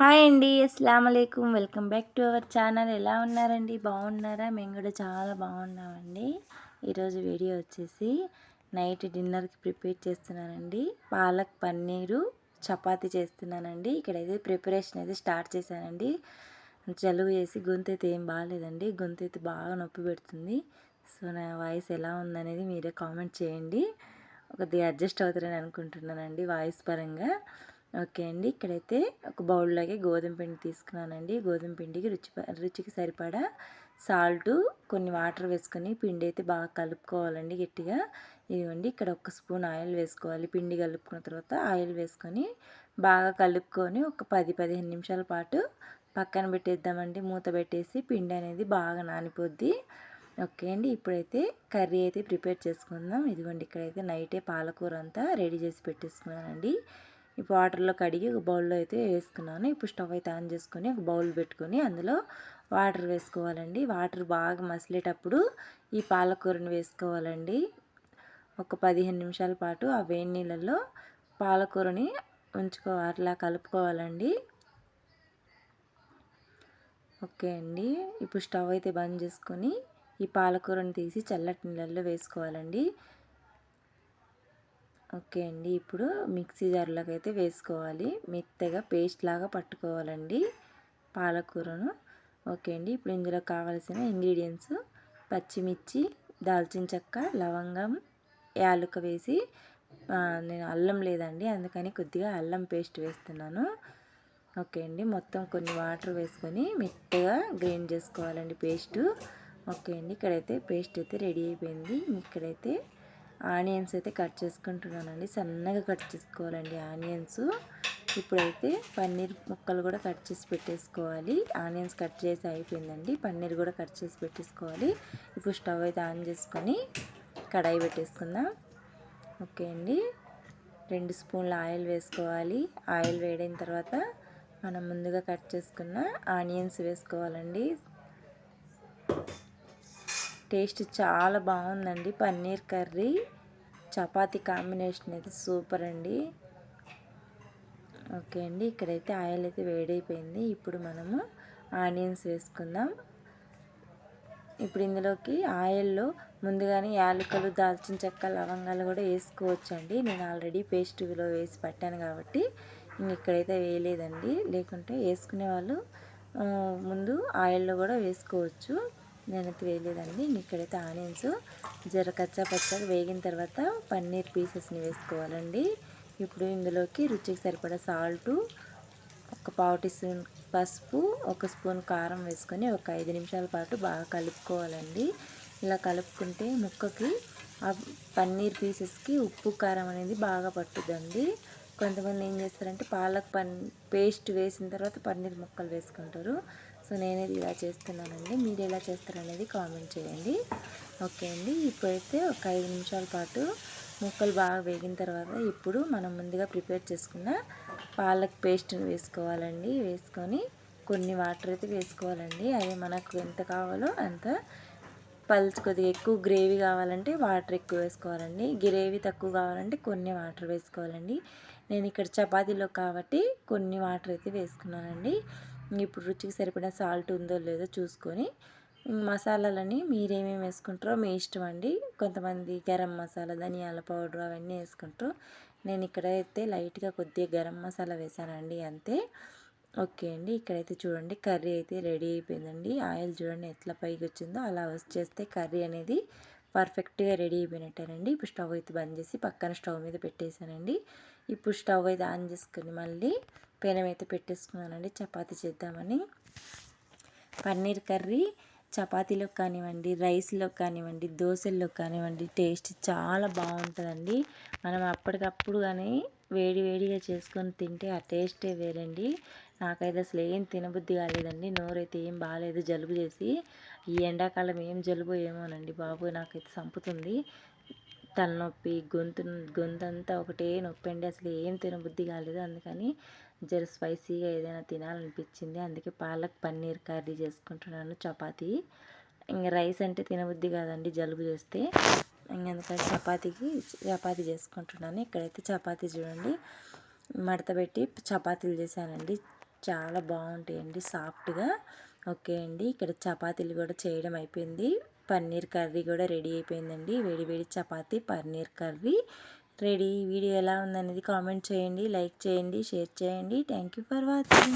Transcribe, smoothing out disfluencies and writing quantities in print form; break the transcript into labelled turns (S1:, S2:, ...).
S1: Hi అండి. అస్సలాము అలైకుం. Welcome back to our channel. ఎలా ఉన్నారండి? బాగున్నారా? మేము కూడా చాలా బాగున్నామండి. ఈరోజు వీడియో వచ్చేసి నైట్ డిన్నర్కి ప్రిపేర్ చేస్తున్నానండి. పాలక్ పన్నీరు చపాతీ చేస్తున్నానండి. ఇక్కడైతే ప్రిపరేషన్ అయితే స్టార్ట్ చేశానండి. జలుబు చేసి గొంతు అయితే ఏం బాగాలేదండి. గొంతు అయితే బాగా నొప్పి పెడుతుంది. సో నా వాయిస్ ఎలా ఉందనేది మీరే కామెంట్ చేయండి. కొద్దిగా అడ్జస్ట్ అవుతారని అనుకుంటున్నానండి వాయిస్ పరంగా. ఓకే అండి. ఇక్కడైతే ఒక బౌల్లోకి గోధుమ పిండి తీసుకున్నానండి. గోధుమ పిండికి రుచికి సరిపడా సాల్టు, కొన్ని వాటర్ వేసుకొని పిండి అయితే బాగా కలుపుకోవాలండి గట్టిగా. ఇదిగోండి ఇక్కడ ఒక స్పూన్ ఆయిల్ వేసుకోవాలి. పిండి కలుపుకున్న తర్వాత ఆయిల్ వేసుకొని బాగా కలుపుకొని ఒక 10-15 నిమిషాల పాటు పక్కన పెట్టేద్దామండి. మూత పెట్టేసి పిండి అనేది బాగా నానిపోద్ది. ఓకే అండి. ఇప్పుడైతే కర్రీ అయితే ప్రిపేర్ చేసుకుందాం. ఇదిగోండి ఇక్కడైతే నైటే పాలకూర అంతా రెడీ చేసి పెట్టేసుకున్నానండి. ఇప్పుడు వాటర్లో కడిగి ఒక బౌల్లో అయితే వేసుకున్నాను. ఇప్పుడు స్టవ్ అయితే ఆన్ చేసుకొని ఒక బౌల్ పెట్టుకొని అందులో వాటర్ వేసుకోవాలండి. వాటర్ బాగా మసిలేటప్పుడు ఈ పాలకూరని వేసుకోవాలండి. ఒక 15 నిమిషాల పాటు ఆ వేడి నీళ్ళల్లో పాలకూరని అట్లా కలుపుకోవాలండి. ఓకే అండి. ఇప్పుడు స్టవ్ అయితే బంద్ చేసుకొని ఈ పాలకూరని తీసి చల్లటి నీళ్ళల్లో వేసుకోవాలండి. ఓకే అండి. ఇప్పుడు మిక్సీ జార్లోకి అయితే వేసుకోవాలి. మెత్తగా పేస్ట్ లాగా పట్టుకోవాలండి పాలకూరను. ఓకే అండి. ఇప్పుడు ఇందులో కావాల్సిన ఇంగ్రీడియంట్స్ పచ్చిమిర్చి, దాల్చిన చెక్క, లవంగం, యాలక వేసి నేను అల్లం లేదండి అందుకని కొద్దిగా అల్లం పేస్ట్ వేస్తున్నాను. ఓకే అండి. మొత్తం కొన్ని వాటర్ వేసుకొని మెత్తగా గ్రైండ్ చేసుకోవాలండి పేస్టు. ఓకే అండి. ఇక్కడైతే పేస్ట్ అయితే రెడీ అయిపోయింది. ఇక్కడైతే ఆనియన్స్ అయితే కట్ చేసుకుంటున్నానండి. సన్నగా కట్ చేసుకోవాలండి ఆనియన్స్. ఇప్పుడైతే పన్నీర్ ముక్కలు కూడా కట్ చేసి పెట్టేసుకోవాలి. ఆనియన్స్ కట్ చేసి అయిపోయిందండి. పన్నీర్ కూడా కట్ చేసి పెట్టేసుకోవాలి. ఇప్పుడు స్టవ్ అయితే ఆన్ చేసుకొని కడాయి పెట్టేసుకుందాం. ఓకే అండి. 2 స్పూన్ల ఆయిల్ వేసుకోవాలి. ఆయిల్ వేడైన తర్వాత మనం ముందుగా కట్ చేసుకున్న ఆనియన్స్ వేసుకోవాలండి. టేస్ట్ చాలా బాగుందండి. పన్నీర్ కర్రీ చపాతీ కాంబినేషన్ అయితే సూపర్ అండి. ఓకే అండి. ఇక్కడైతే ఆయిల్ అయితే వేడైపోయింది. ఇప్పుడు మనము ఆనియన్స్ వేసుకుందాం. ఇప్పుడు ఇందులోకి ఆయిల్లో ముందుగానే యాలకులు, దాల్చిన చెక్క, లవంగాలు కూడా వేసుకోవచ్చండి. నేను ఆల్రెడీ పేస్ట్లో వేసి పట్టాను కాబట్టి ఇక్కడైతే వేయలేదండి. లేకుంటే వేసుకునే వాళ్ళు ముందు ఆయిల్లో కూడా వేసుకోవచ్చు. నేనైతే వేయలేదండి. ఇక్కడైతే ఆనియన్స్ జర కచ్చా పచ్చగా వేగిన తర్వాత పన్నీర్ పీసెస్ని వేసుకోవాలండి. ఇప్పుడు ఇందులోకి రుచికి సరిపడా సాల్టు, ఒక పావు టీ స్పూన్ పసుపు, ఒక స్పూన్ కారం వేసుకొని ఒక 5 నిమిషాల పాటు బాగా కలుపుకోవాలండి. ఇలా కలుపుకుంటే ముక్కకి ఆ పన్నీర్ పీసెస్కి ఉప్పు కారం అనేది బాగా పట్టుదండి. కొంతమంది ఏం చేస్తారంటే పాలక్ పేస్ట్ వేసిన తర్వాత పన్నీర్ ముక్కలు వేసుకుంటారు. సో నేనేది ఇలా చేస్తున్నానండి. మీరు ఎలా చేస్తారనేది కామెంట్ చేయండి. ఓకే అండి. ఇప్పుడైతే ఒక 5 నిమిషాల పాటు ముక్కలు బాగా వేగిన తర్వాత ఇప్పుడు మనం ముందుగా ప్రిపేర్ చేసుకున్న పాలక్ పేస్ట్ని వేసుకోవాలండి. వేసుకొని కొన్ని వాటర్ అయితే వేసుకోవాలండి. అది మనకు ఎంత కావాలో అంత కొద్దిగా ఎక్కువ గ్రేవీ కావాలంటే వాటర్ ఎక్కువ వేసుకోవాలండి. గ్రేవీ తక్కువ కావాలంటే కొన్ని వాటర్ వేసుకోవాలండి. నేను ఇక్కడ చపాతీలో కాబట్టి కొన్ని వాటర్ అయితే వేసుకున్నానండి. ఇప్పుడు రుచికి సరిపడా సాల్ట్ ఉందో లేదో చూసుకొని మసాలాలని మీరేమేమి వేసుకుంటారో మీ ఇష్టం అండి. కొంతమంది గరం మసాలా, ధనియాల పౌడర్ అవన్నీ వేసుకుంటారు. నేను ఇక్కడైతే లైట్గా కొద్దిగా గరం మసాలా వేసానండి అంతే. ఓకే అండి. ఇక్కడైతే చూడండి కర్రీ అయితే రెడీ అయిపోయిందండి. ఆయిల్ చూడండి ఎట్లా పైకి వచ్చిందో అలా వచ్చేస్తే కర్రీ అనేది పర్ఫెక్ట్గా రెడీ అయిపోయినట్టేనండి. ఇప్పుడు స్టవ్ అయితే బంద్ చేసి పక్కన స్టవ్ మీద పెట్టేశానండి. ఇప్పుడు స్టవ్ అయితే ఆన్ చేసుకుని మళ్ళీ పెనం అయితే పెట్టేసుకున్నానండి చపాతీ చేద్దామని. పన్నీర్ కర్రీ చపాతీలో కానివ్వండి, రైస్లో కానివ్వండి, దోశల్లో కానివ్వండి టేస్ట్ చాలా బాగుంటుందండి. మనం అప్పటికప్పుడు కానీ వేడిగా చేసుకొని తింటే ఆ టేస్టే వేరండి. నాకైతే అసలు ఏం తినబుద్ధి కాలేదండి. నోరైతే ఏం బాగాలేదు జలుబు చేసి. ఈ ఎండాకాలం ఏం జలుబు ఏమోనండి బాబు, నాకైతే చంపుతుంది. తలనొప్పి, గొంతంతా ఒకటే నొప్పి అండి. అసలు ఏం తినబుద్ధి కాలేదు. అందుకని జర స్పైసీగా ఏదైనా తినాలనిపించింది. అందుకే పాలక్ పన్నీర్ కర్రీ చేసుకుంటున్నాను చపాతీ. ఇంకా రైస్ అంటే తినబుద్ధి కాదండి జలుబు చేస్తే. అందుకని చపాతీ చేసుకుంటున్నాను. ఇక్కడైతే చపాతీ చూడండి మడత పెట్టి చపాతీలు చేశానండి. చాలా బాగుంటాయండి సాఫ్ట్గా. ఓకే అండి, ఇక్కడ చపాతీలు కూడా చేయడం అయిపోయింది. పన్నీర్ కర్రీ కూడా రెడీ అయిపోయిందండి. వేడి వేడి chapati paneer curry ready. Video ఎలా ఉందనేది కామెంట్ చేయండి, లైక్ చేయండి, షేర్ చేయండి. Thank you for watching.